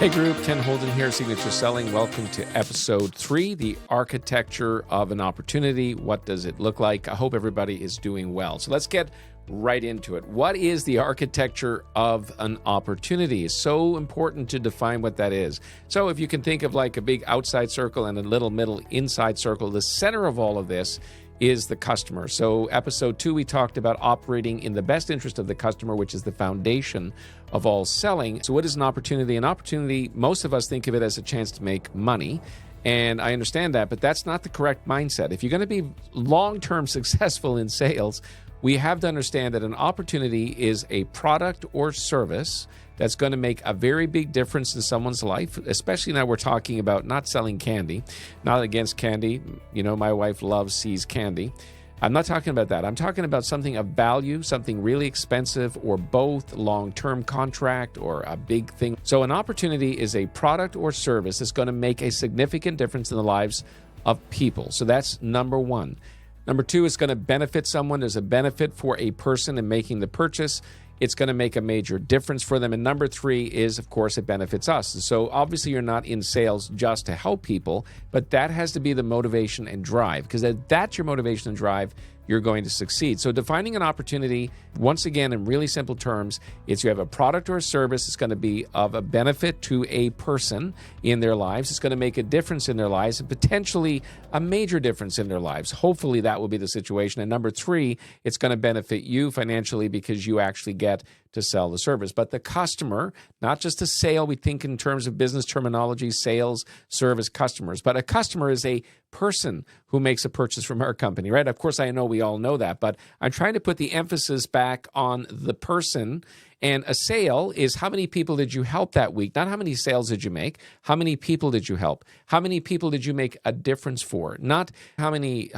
Hey group, Ken Holden here, Signature Selling. Welcome to episode 3, the architecture of an opportunity. What does it look like? I hope everybody is doing well. So let's get right into it. What is the architecture of an opportunity? It's so important to define what that is. So if you can think of like a big outside circle and a little middle inside circle, the center of all of this is the customer. So episode 2, we talked about operating in the best interest of the customer, which is the foundation of all selling. So what is an opportunity? An opportunity, most of us think of it as a chance to make money. And I understand that, but that's not the correct mindset. If you're going to be long-term successful in sales, we have to understand that an opportunity is a product or service that's going to make a very big difference in someone's life, especially now we're talking about not selling candy, not against candy. You know, my wife loves See's candy. I'm not talking about that. I'm talking about something of value, something really expensive, or both, long-term contract or a big thing. So an opportunity is a product or service that's going to make a significant difference in the lives of people. So that's number one. Number 2, it's going to benefit someone. There's a benefit for a person in making the purchase. It's going to make a major difference for them. And number 3 is, of course, it benefits us. And so obviously you're not in sales just to help people, but that has to be the motivation and drive, because if that's your motivation and drive, you're going to succeed. So defining an opportunity, once again, in really simple terms, it's you have a product or a service that's going to be of a benefit to a person in their lives. It's going to make a difference in their lives and potentially a major difference in their lives. Hopefully that will be the situation. And number 3, it's going to benefit you financially because you actually get to sell the service. But the customer, not just a sale, we think in terms of business terminology, sales, service, customers. But a customer is a person who makes a purchase from our company, right? Of course, I know we all know that, but I'm trying to put the emphasis back on the person. And a sale is how many people did you help that week? Not how many sales did you make. How many people did you help? How many people did you make a difference for? Not how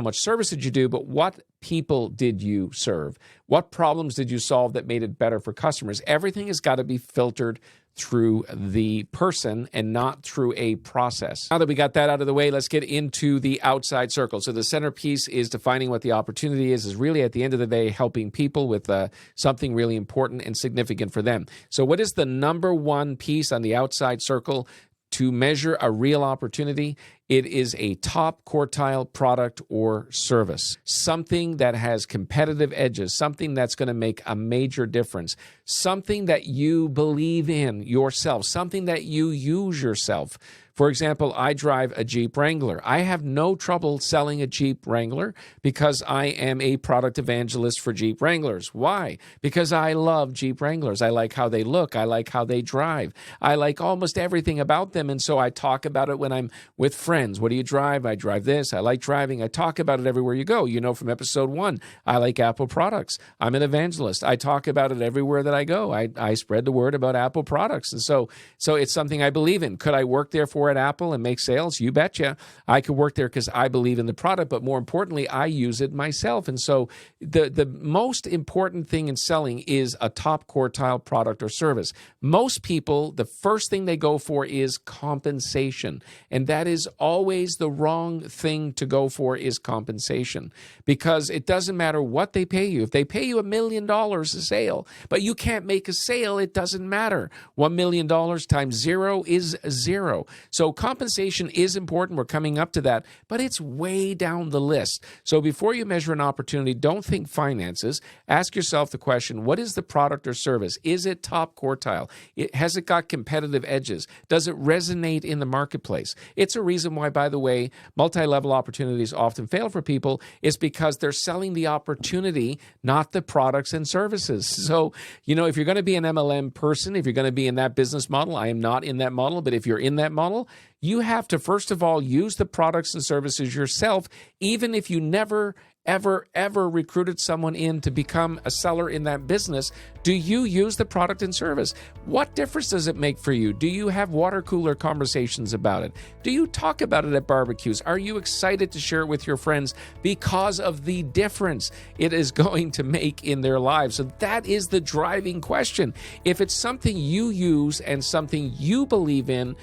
much service did you do, but what people did you serve? What problems did you solve that made it better for customers? Everything has got to be filtered through the person and not through a process. Now that we got that out of the way, let's get into the outside circle. So the centerpiece is defining what the opportunity is really at the end of the day helping people with something really important and significant for them. So what is the number one piece on the outside circle to measure a real opportunity? It is a top quartile product or service, something that has competitive edges, something that's going to make a major difference, something that you believe in yourself, something that you use yourself. For example, I drive a Jeep Wrangler. I have no trouble selling a Jeep Wrangler because I am a product evangelist for Jeep Wranglers. Why? Because I love Jeep Wranglers. I like how they look. I like how they drive. I like almost everything about them, and so I talk about it when I'm with friends. What do you drive? I drive this. I like driving. I talk about it everywhere you go. You know from episode 1, I like Apple products. I'm an evangelist. I talk about it everywhere that I go. I spread the word about Apple products, and so it's something I believe in. Could I work there for at Apple and make sales? You betcha. I could work there because I believe in the product, but more importantly, I use it myself. And so the most important thing in selling is a top quartile product or service. Most people, the first thing they go for is compensation. And that is always the wrong thing to go for, is compensation, because it doesn't matter what they pay you. If they pay you $1 million a sale, but you can't make a sale, it doesn't matter. $1 million times 0 is 0. So compensation is important. We're coming up to that, but it's way down the list. So before you measure an opportunity, don't think finances. Ask yourself the question, what is the product or service? Is it top quartile? Has it got competitive edges? Does it resonate in the marketplace? It's a reason why, by the way, multi-level opportunities often fail for people, is because they're selling the opportunity, not the products and services. So, if you're going to be an MLM person, if you're going to be in that business model, I am not in that model, but if you're in that model, you have to, first of all, use the products and services yourself, even if you never, ever recruited someone in to become a seller in that business. Do you use the product and service? What difference does it make for you? Do you have water cooler conversations about it? Do you talk about it at barbecues? Are you excited to share it with your friends because of the difference it is going to make in their lives? So that is the driving question. If it's something you use and something you believe in,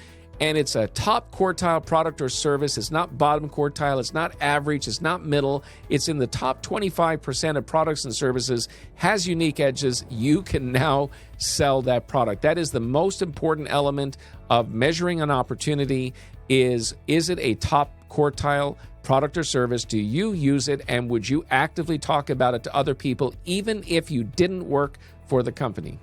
and it's a top quartile product or service. It's not bottom quartile. It's not average. It's not middle. It's in the top 25% of products and services, has unique edges. You can now sell that product. That is the most important element of measuring an opportunity. Is it a top quartile product or service? Do you use it? And would you actively talk about it to other people, even if you didn't work for the company?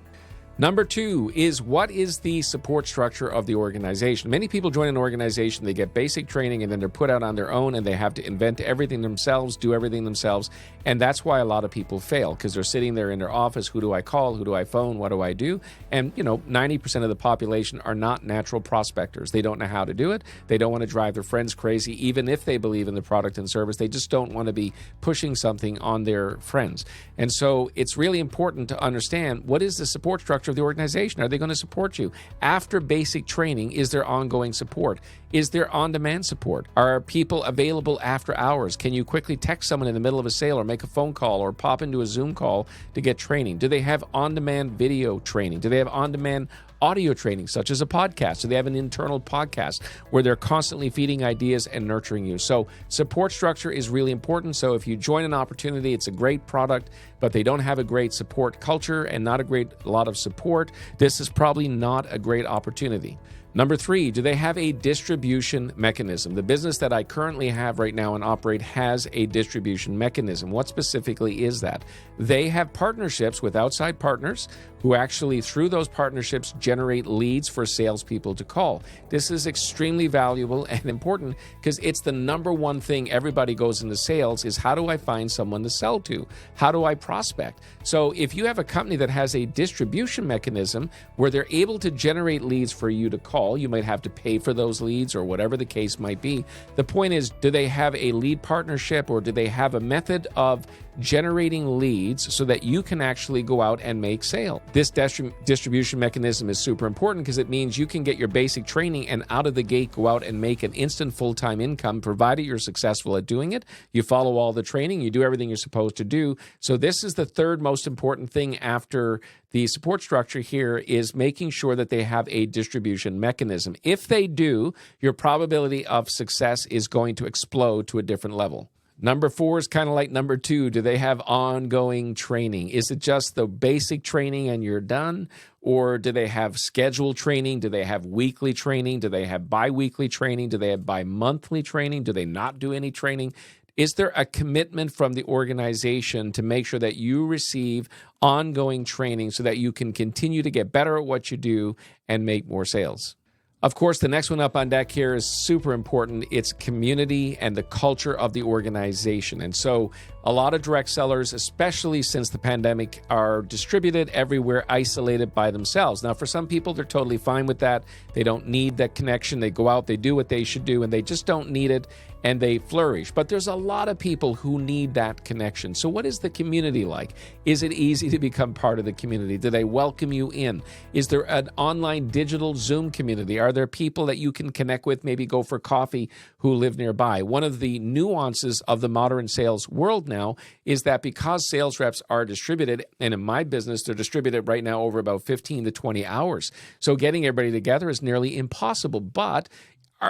Number 2 is, what is the support structure of the organization? Many people join an organization, they get basic training, and then they're put out on their own, and they have to invent everything themselves, do everything themselves. And that's why a lot of people fail, because they're sitting there in their office. Who do I call? Who do I phone? What do I do? And, 90% of the population are not natural prospectors. They don't know how to do it. They don't want to drive their friends crazy, even if they believe in the product and service. They just don't want to be pushing something on their friends. And so it's really important to understand, what is the support structure of the organization? Are they going to support you? After basic training, is there ongoing support? Is there on-demand support? Are people available after hours? Can you quickly text someone in the middle of a sale, or make a phone call, or pop into a Zoom call to get training? Do they have on-demand video training? Do they have on-demand audio training, such as a podcast? Do they have an internal podcast where they're constantly feeding ideas and nurturing you? So support structure is really important. So if you join an opportunity, it's a great product, but they don't have a great support culture and not a lot of support, this is probably not a great opportunity. Number 3, do they have a distribution mechanism? The business that I currently have right now and operate has a distribution mechanism. What specifically is that? They have partnerships with outside partners who actually, through those partnerships, generate leads for salespeople to call. This is extremely valuable and important, because it's the number one thing everybody goes into sales is, how do I find someone to sell to? How do I prospect? So if you have a company that has a distribution mechanism where they're able to generate leads for you to call, you might have to pay for those leads or whatever the case might be. The point is, do they have a lead partnership, or do they have a method of generating leads so that you can actually go out and make sale? This distribution mechanism is super important, because it means you can get your basic training and out of the gate go out and make an instant full-time income, provided you're successful at doing it. You follow all the training, you do everything you're supposed to do. So this is the third most important thing after the support structure here, is making sure that they have a distribution mechanism. If they do, your probability of success is going to explode to a different level. Number 4 is kind of like number 2. Do they have ongoing training? Is it just the basic training and you're done? Or do they have scheduled training? Do they have weekly training? Do they have bi-weekly training? Do they have bi-monthly training? Do they not do any training? Is there a commitment from the organization to make sure that you receive ongoing training so that you can continue to get better at what you do and make more sales? Of course, the next one up on deck here is super important. It's community and the culture of the organization. And so a lot of direct sellers, especially since the pandemic, are distributed everywhere, isolated by themselves. Now, for some people, they're totally fine with that. They don't need that connection. They go out, they do what they should do, and they just don't need it, and they flourish. But there's a lot of people who need that connection. So what is the community like? Is it easy to become part of the community? Do they welcome you in? Is there an online digital Zoom community? Are there people that you can connect with, maybe go for coffee, who live nearby? One of the nuances of the modern sales world now is that because sales reps are distributed, and in my business, they're distributed right now over about 15 to 20 hours. So getting everybody together is nearly impossible. But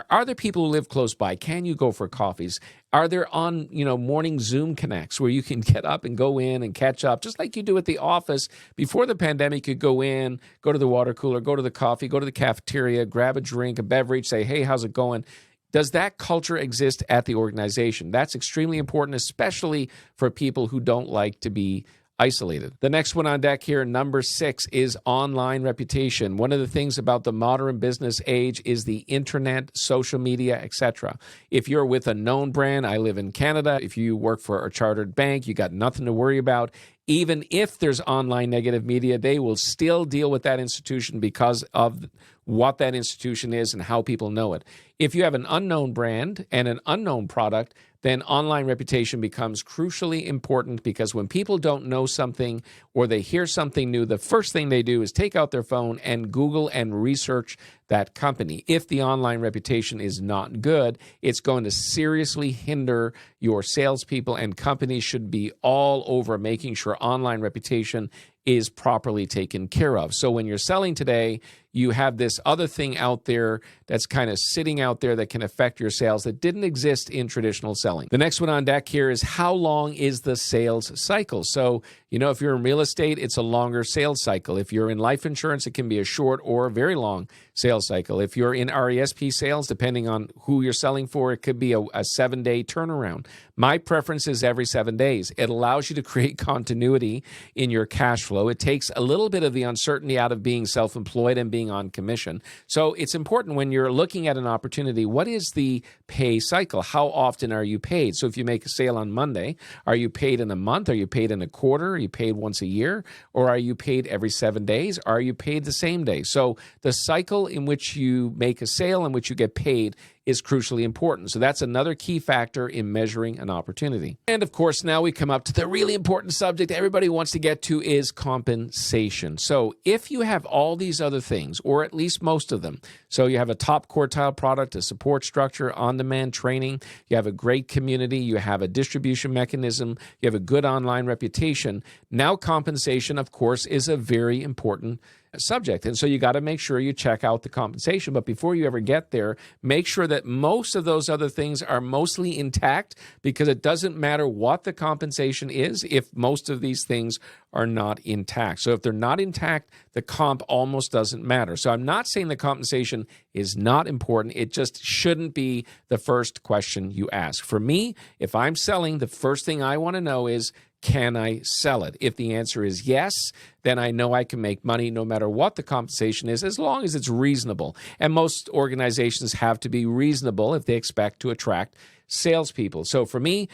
are there people who live close by? Can you go for coffees? Are there morning Zoom connects where you can get up and go in and catch up, just like you do at the office? Before the pandemic, you could go in, go to the water cooler, go to the coffee, go to the cafeteria, grab a drink, a beverage, say, hey, how's it going? Does that culture exist at the organization? That's extremely important, especially for people who don't like to be isolated. The next one on deck here, number 6, is online reputation. One of the things about the modern business age is the internet, social media, etc. If you're with a known brand, I live in Canada. If you work for a chartered bank, you got nothing to worry about. Even if there's online negative media, they will still deal with that institution because of what that institution is and how people know it. If you have an unknown brand and an unknown product, then online reputation becomes crucially important, because when people don't know something or they hear something new, the first thing they do is take out their phone and Google and research that company. If the online reputation is not good, it's going to seriously hinder your salespeople, and companies should be all over making sure online reputation is properly taken care of. So when you're selling today, you have this other thing out there that's kind of sitting out there that can affect your sales that didn't exist in traditional selling. The next one on deck here is how long is the sales cycle? So, if you're in real estate, it's a longer sales cycle. If you're in life insurance, it can be a short or a very long sales cycle. If you're in RESP sales, depending on who you're selling for, it could be a 7-day turnaround. My preference is every 7 days. It allows you to create continuity in your cash flow. It takes a little bit of the uncertainty out of being self-employed and being on commission. So it's important when you're looking at an opportunity, what is the pay cycle? How often are you paid? So if you make a sale on Monday, are you paid in a month? Are you paid in a quarter? Are you paid once a year? Or are you paid every 7 days? Are you paid the same day? So the cycle in which you make a sale and which you get paid is crucially important. So that's another key factor in measuring an opportunity. And of course, now we come up to the really important subject everybody wants to get to is compensation. So if you have all these other things, or at least most of them, so you have a top quartile product, a support structure, on-demand training, you have a great community, you have a distribution mechanism, you have a good online reputation, now compensation, of course, is a very important subject. And so you got to make sure you check out the compensation. But before you ever get there, make sure that most of those other things are mostly intact, because it doesn't matter what the compensation is if most of these things are not intact. So if they're not intact, the comp almost doesn't matter. So I'm not saying the compensation is not important. It just shouldn't be the first question you ask. For me, if I'm selling, the first thing I want to know is, can I sell it? If the answer is yes, then I know I can make money no matter what the compensation is, as long as it's reasonable. And most organizations have to be reasonable if they expect to attract salespeople. So for me,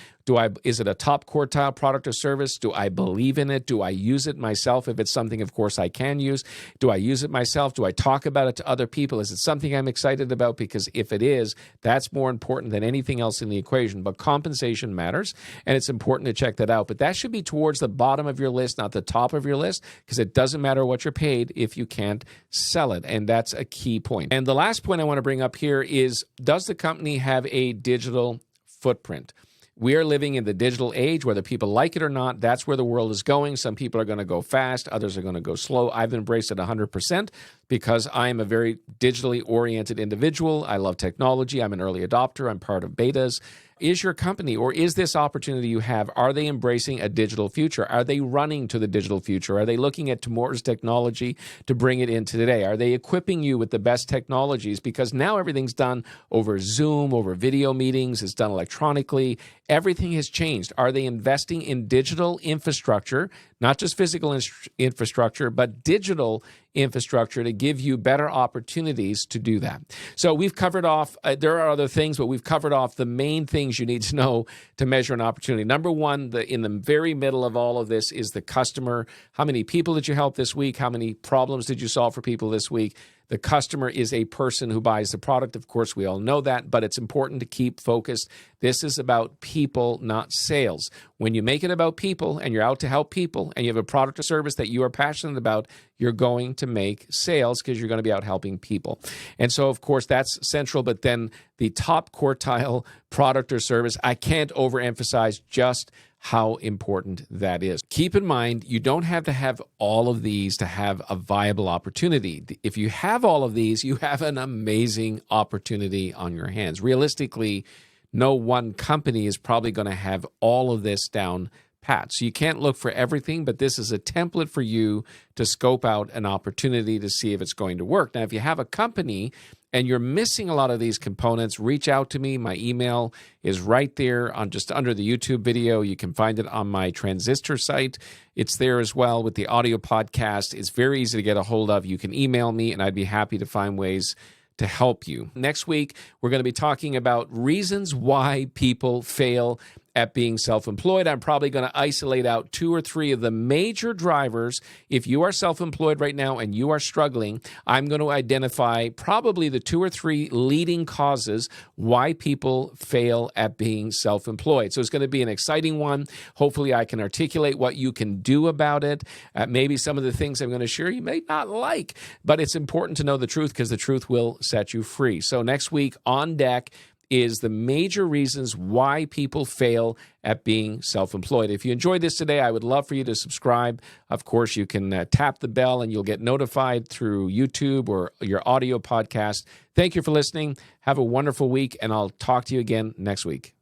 is it a top quartile product or service? Do I believe in it? Do I use it myself? If it's something, of course, I can use. Do I use it myself? Do I talk about it to other people? Is it something I'm excited about? Because if it is, that's more important than anything else in the equation. But compensation matters, and it's important to check that out. But that should be towards the bottom of your list, not the top of your list, because it doesn't matter what you're paid if you can't sell it. And that's a key point. And the last point I want to bring up here is, does the company have a digital footprint? We are living in the digital age, whether people like it or not. That's where the world is going. Some people are going to go fast. Others are going to go slow. I've embraced it 100% because I'm a very digitally oriented individual. I love technology. I'm an early adopter. I'm part of betas. Is your company, or is this opportunity you have, are they embracing a digital future? Are they running to the digital future? Are they looking at tomorrow's technology to bring it into today? Are they equipping you with the best technologies? Because now everything's done over Zoom, over video meetings, it's done electronically. Everything has changed. Are they investing in digital infrastructure, not just physical infrastructure, but digital infrastructure to give you better opportunities to do that? So we've covered off, there are other things, but we've covered off the main things you need to know to measure an opportunity. Number one, in the very middle of all of this is the customer. How many people did you help this week? How many problems did you solve for people this week? The customer is a person who buys the product. Of course, we all know that, but it's important to keep focused. This is about people, not sales. When you make it about people and you're out to help people and you have a product or service that you are passionate about, you're going to make sales because you're going to be out helping people. And so, of course, that's central. But then the top quartile product or service, I can't overemphasize just how important that is. Keep in mind, you don't have to have all of these to have a viable opportunity. If you have all of these, you have an amazing opportunity on your hands. Realistically, no one company is probably going to have all of this down pat. So you can't look for everything, but this is a template for you to scope out an opportunity to see if it's going to work. Now, if you have a company and you're missing a lot of these components, reach out to me. My email is right there on just under the YouTube video. You can find it on my Transistor site. It's there as well with the audio podcast. It's very easy to get a hold of. You can email me, and I'd be happy to find ways to help you. Next week, we're going to be talking about reasons why people fail at being self-employed. I'm probably going to isolate out 2 or 3 of the major drivers. If you are self-employed right now and you are struggling, I'm going to identify probably the 2 or 3 leading causes why people fail at being self-employed. So it's going to be an exciting one. Hopefully I can articulate what you can do about it. Maybe some of the things I'm going to share you may not like, but it's important to know the truth because the truth will set you free. So next week on deck is the major reasons why people fail at being self-employed. If you enjoyed this today, I would love for you to subscribe. Of course, you can tap the bell and you'll get notified through YouTube or your audio podcast. Thank you for listening. Have a wonderful week, and I'll talk to you again next week.